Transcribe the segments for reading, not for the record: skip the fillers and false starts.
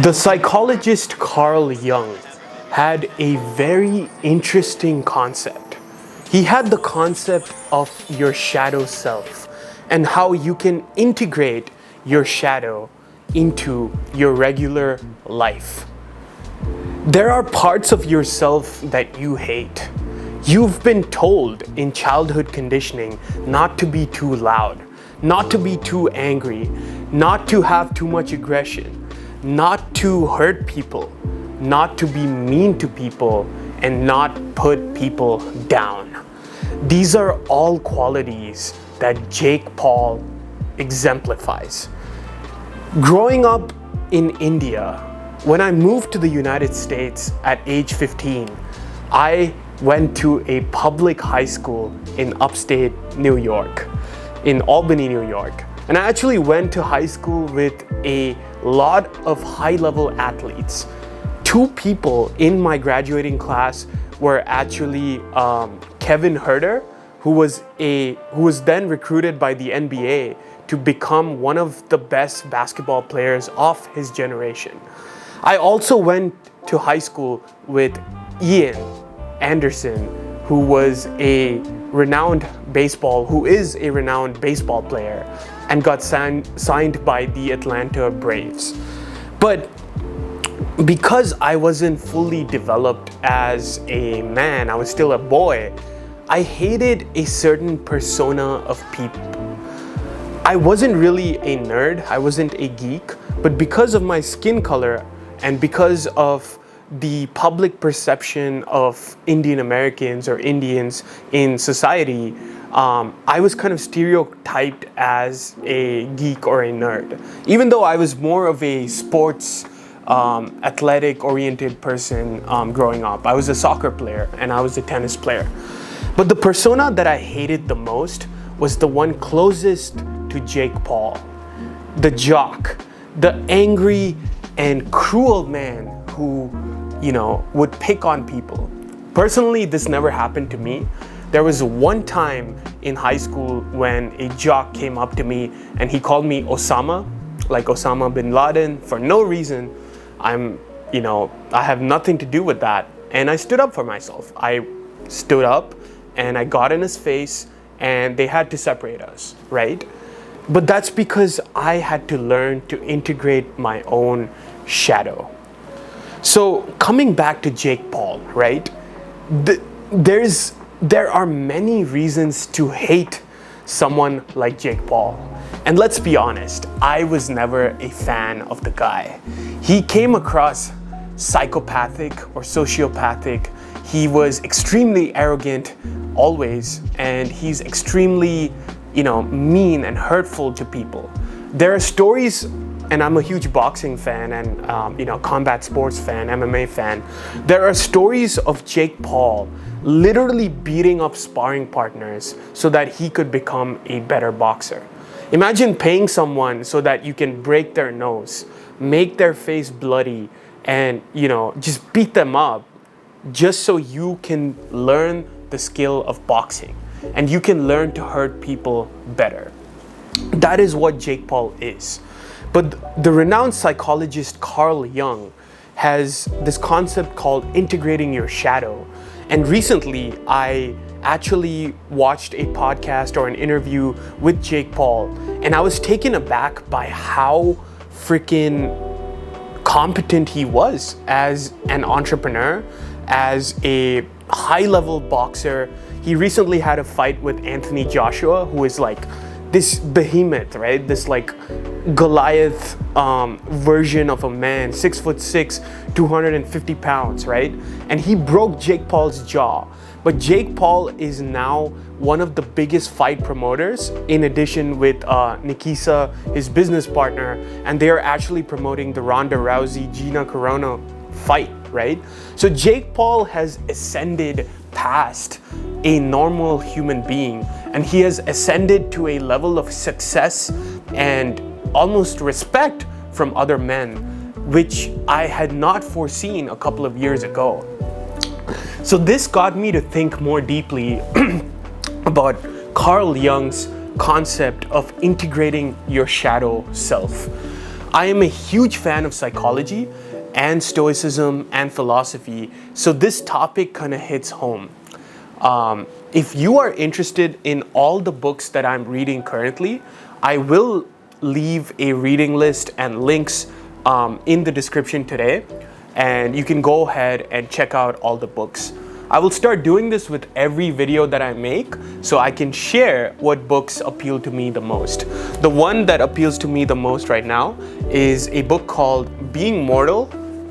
The psychologist Carl Jung had a very interesting concept. He had the concept of your shadow self and how you can integrate your shadow into your regular life. There are parts of yourself that you hate. You've been told in childhood conditioning not to be too loud, not to be too angry, not to have too much aggression, not to hurt people, not to be mean to people, and not put people down. These are all qualities that Jake Paul exemplifies. Growing up in India, when I moved to the United States at age 15, I went to a public high school in upstate New York, in Albany, New York. And I actually went to high school with a lot of high-level athletes. Two people in my graduating class were actually Kevin Huerter, who was then recruited by the NBA to become one of the best basketball players of his generation. I also went to high school with Ian Anderson, who is a renowned baseball player and got signed by the Atlanta Braves. But because I wasn't fully developed as a man, I was still a boy, I hated a certain persona of people. I wasn't really a nerd, I wasn't a geek, but because of my skin color and because of the public perception of Indian Americans or Indians in society, I was kind of stereotyped as a geek or a nerd. Even though I was more of a sports, athletic-oriented person growing up. I was a soccer player and I was a tennis player. But the persona that I hated the most was the one closest to Jake Paul. The jock, the angry and cruel man who, would pick on people. Personally, this never happened to me. There was one time in high school when a jock came up to me and he called me Osama, like Osama bin Laden, for no reason. I have nothing to do with that. And I stood up for myself. I stood up and I got in his face and they had to separate us, right? But that's because I had to learn to integrate my own shadow. So coming back to Jake Paul, right? There are many reasons to hate someone like Jake Paul. And let's be honest, I was never a fan of the guy. He came across psychopathic or sociopathic. He was extremely arrogant always, and he's extremely, mean and hurtful to people. There are stories, and I'm a huge boxing fan and combat sports fan, MMA fan. There are stories of Jake Paul literally beating up sparring partners so that he could become a better boxer. Imagine paying someone so that you can break their nose, make their face bloody, and just beat them up just so you can learn the skill of boxing and you can learn to hurt people better. That is what Jake Paul is. But the renowned psychologist Carl Jung has this concept called integrating your shadow. And recently, I actually watched a podcast or an interview with Jake Paul, and I was taken aback by how freaking competent he was as an entrepreneur, as a high-level boxer. He recently had a fight with Anthony Joshua, who is like this behemoth, right? This like Goliath version of a man, 6'6", 250 pounds, right? And he broke Jake Paul's jaw. But Jake Paul is now one of the biggest fight promoters, in addition with Nikisa, his business partner, and they are actually promoting the Ronda Rousey, Gina Carano fight, right? So Jake Paul has ascended past a normal human being, and he has ascended to a level of success and almost respect from other men, which I had not foreseen a couple of years ago. So this got me to think more deeply about Carl Jung's concept of integrating your shadow self. I am a huge fan of psychology and Stoicism and philosophy, so this topic kind of hits home. If you are interested in all the books that I'm reading currently, I will leave a reading list and links in the description today, and you can go ahead and check out all the books. I will start doing this with every video that I make so I can share what books appeal to me the most. The one that appeals to me the most right now is a book called Being Mortal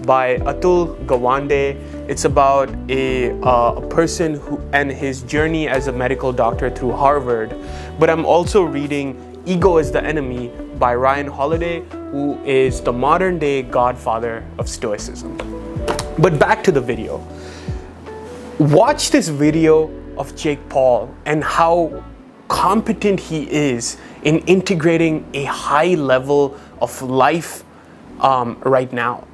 by Atul Gawande. It's about a person who and his journey as a medical doctor through Harvard. But I'm also reading Ego is the Enemy by Ryan Holiday, who is the modern day godfather of Stoicism. But back to the video. Watch this video of Jake Paul and how competent he is in integrating a high level of life right now.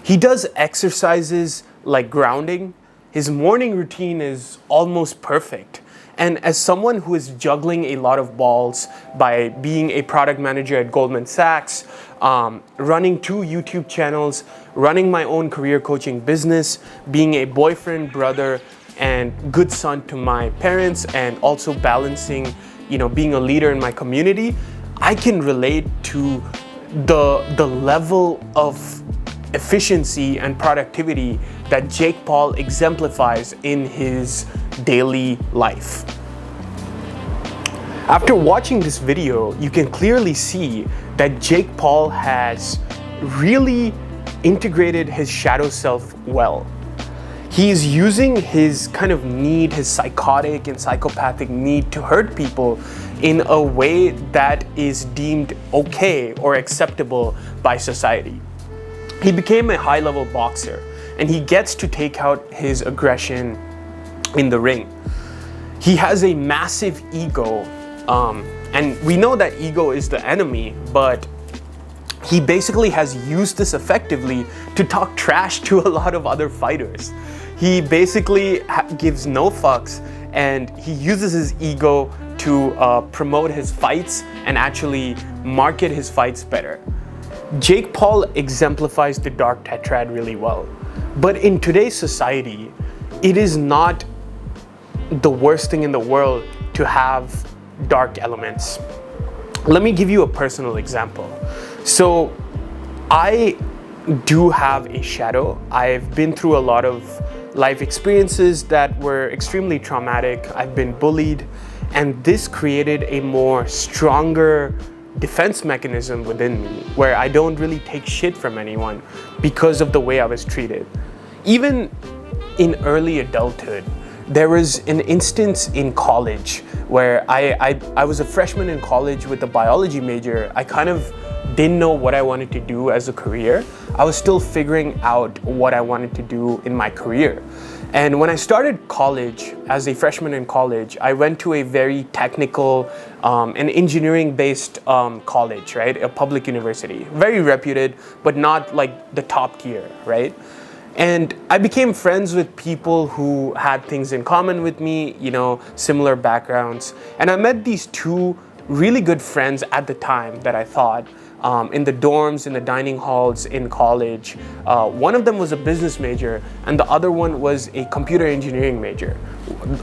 He does exercises like grounding. His morning routine is almost perfect. And as someone who is juggling a lot of balls by being a product manager at Goldman Sachs, running 2 YouTube channels, running my own career coaching business, being a boyfriend, brother, and good son to my parents, and also balancing, being a leader in my community, I can relate to the level of efficiency and productivity that Jake Paul exemplifies in his daily life. After watching this video, you can clearly see that Jake Paul has really integrated his shadow self well. He's using his kind of need, his psychotic and psychopathic need to hurt people in a way that is deemed okay or acceptable by society. He became a high-level boxer, and he gets to take out his aggression in the ring. He has a massive ego, and we know that ego is the enemy, but he basically has used this effectively to talk trash to a lot of other fighters. He basically gives no fucks, and he uses his ego to promote his fights and actually market his fights better. Jake Paul exemplifies the dark tetrad really well. But in today's society, it is not the worst thing in the world to have dark elements. Let me give you a personal example. So I do have a shadow. I've been through a lot of life experiences that were extremely traumatic. I've been bullied, and this created a more stronger defense mechanism within me where I don't really take shit from anyone because of the way I was treated. Even in early adulthood, there was an instance in college where I was a freshman in college with a biology major. I kind of didn't know what I wanted to do as a career. I was still figuring out what I wanted to do in my career. And when I started college, as a freshman in college, I went to a very technical and engineering-based college, right? A public university, very reputed, but not like the top tier, right? And I became friends with people who had things in common with me, similar backgrounds. And I met these 2 really good friends at the time that I thought, in the dorms, in the dining halls in college. One of them was a business major, and the other one was a computer engineering major.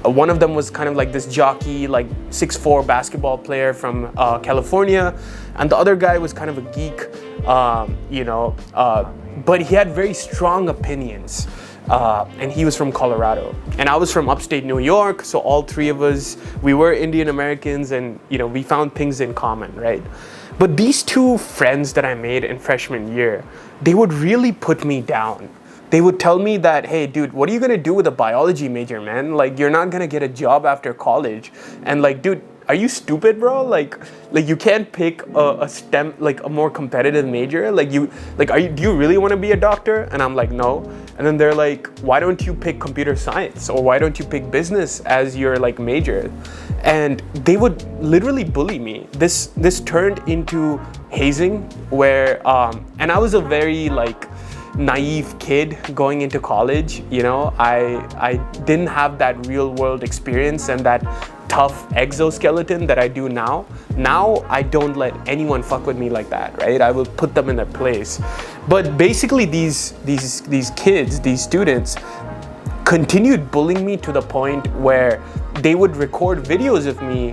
One of them was kind of like this jockey, like 6'4" basketball player from California, and the other guy was kind of a geek, but he had very strong opinions. And he was from Colorado, and I was from upstate New York. So all 3 of us, we were Indian Americans, and we found things in common, right? But these 2 friends that I made in freshman year, they would really put me down. They would tell me that, hey dude, what are you gonna do with a biology major, man? Like, you're not gonna get a job after college. And like, dude, are you stupid, bro? Like you can't pick a STEM, like a more competitive major. Do you really want to be a doctor? And I'm like, no. And then they're like, why don't you pick computer science, or why don't you pick business as your like major? And they would literally bully me. This turned into hazing, where and I was a very like naive kid going into college. I didn't have that real world experience and that tough exoskeleton that I do now. Now I don't let anyone fuck with me like that, right? I will put them in their place. But basically these kids, these students, continued bullying me to the point where they would record videos of me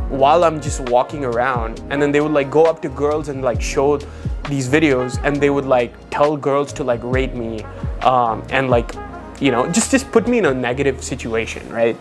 while I'm just walking around, and then they would like go up to girls and like show these videos, and they would like tell girls to like rate me and like, you know, just put me in a negative situation, right?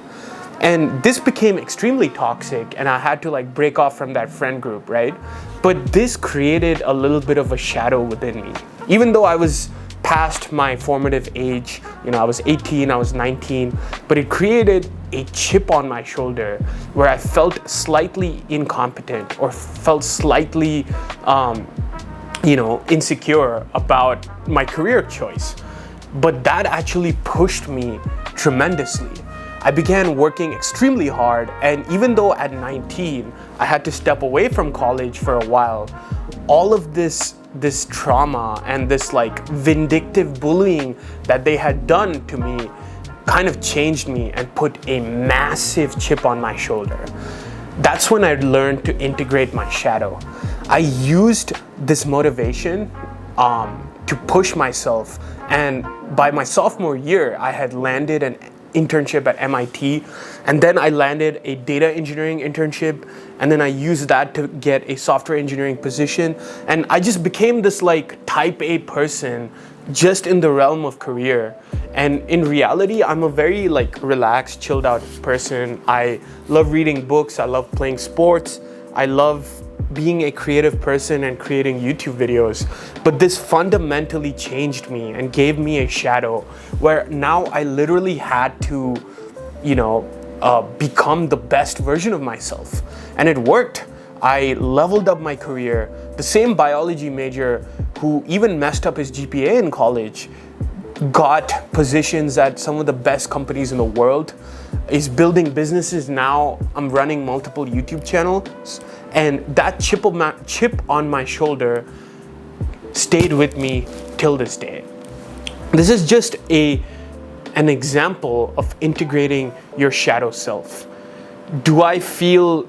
And this became extremely toxic, and I had to like break off from that friend group, right? But this created a little bit of a shadow within me. Even though I was past my formative age, you know, I was 18, I was 19, but it created a chip on my shoulder where I felt slightly incompetent or felt slightly, you know, insecure about my career choice. But that actually pushed me tremendously. I began working extremely hard, and even though at 19 I had to step away from college for a while, all of this trauma and this like vindictive bullying that they had done to me kind of changed me and put a massive chip on my shoulder. That's when I learned to integrate my shadow. I used this motivation to push myself, and by my sophomore year I had landed an internship at MIT, and then I landed a data engineering internship, and then I used that to get a software engineering position, and I just became this like type A person just in the realm of career. And in reality, I'm a very like relaxed, chilled out person. I love reading books, I love playing sports, I love being a creative person and creating YouTube videos. But this fundamentally changed me and gave me a shadow where now I literally had to, you know, become the best version of myself. And it worked. I leveled up my career. The same biology major who even messed up his GPA in college got positions at some of the best companies in the world, is building businesses now. I'm running multiple YouTube channels, and that chip on my shoulder stayed with me till this day. This is just an example of integrating your shadow self. Do I feel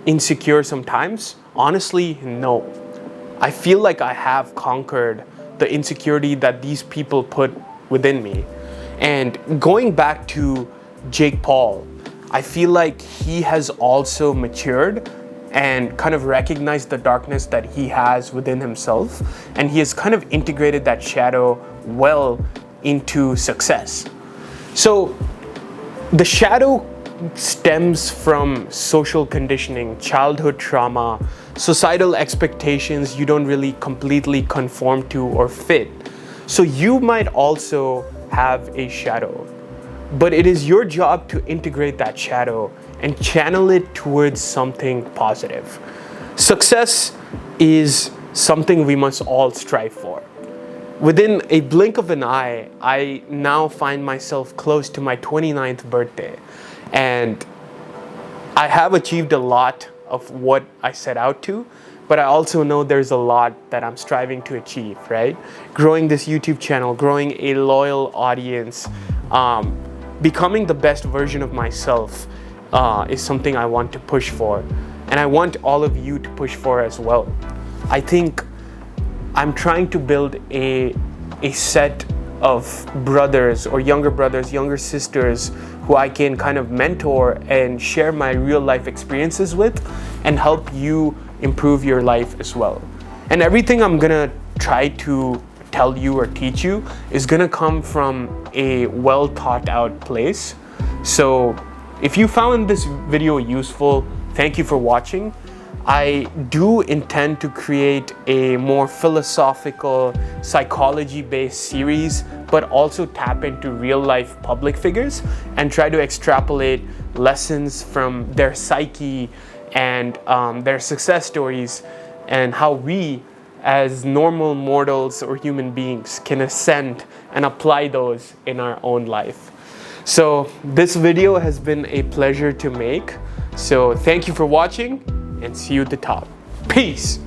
insecure sometimes? Honestly, no. I feel like I have conquered the insecurity that these people put within me. And going back to Jake Paul, I feel like he has also matured and kind of recognized the darkness that he has within himself, and he has kind of integrated that shadow well into success. So the shadow stems from social conditioning, childhood trauma, societal expectations you don't really completely conform to or fit. So you might also have a shadow, but it is your job to integrate that shadow and channel it towards something positive. Success is something we must all strive for. Within a blink of an eye, I now find myself close to my 29th birthday, and I have achieved a lot of what I set out to, but I also know there's a lot that I'm striving to achieve, right? Growing this YouTube channel, growing a loyal audience, becoming the best version of myself is something I want to push for, and I want all of you to push for as well. I think I'm trying to build a set of brothers or younger sisters who I can kind of mentor and share my real life experiences with and help you improve your life as well. And everything I'm gonna try to tell you or teach you is gonna come from a well thought out place. So if you found this video useful, thank you for watching. I do intend to create a more philosophical, psychology-based series, but also tap into real-life public figures and try to extrapolate lessons from their psyche and their success stories, and how we as normal mortals or human beings can ascend and apply those in our own life. So this video has been a pleasure to make. So thank you for watching, and see you at the top. Peace.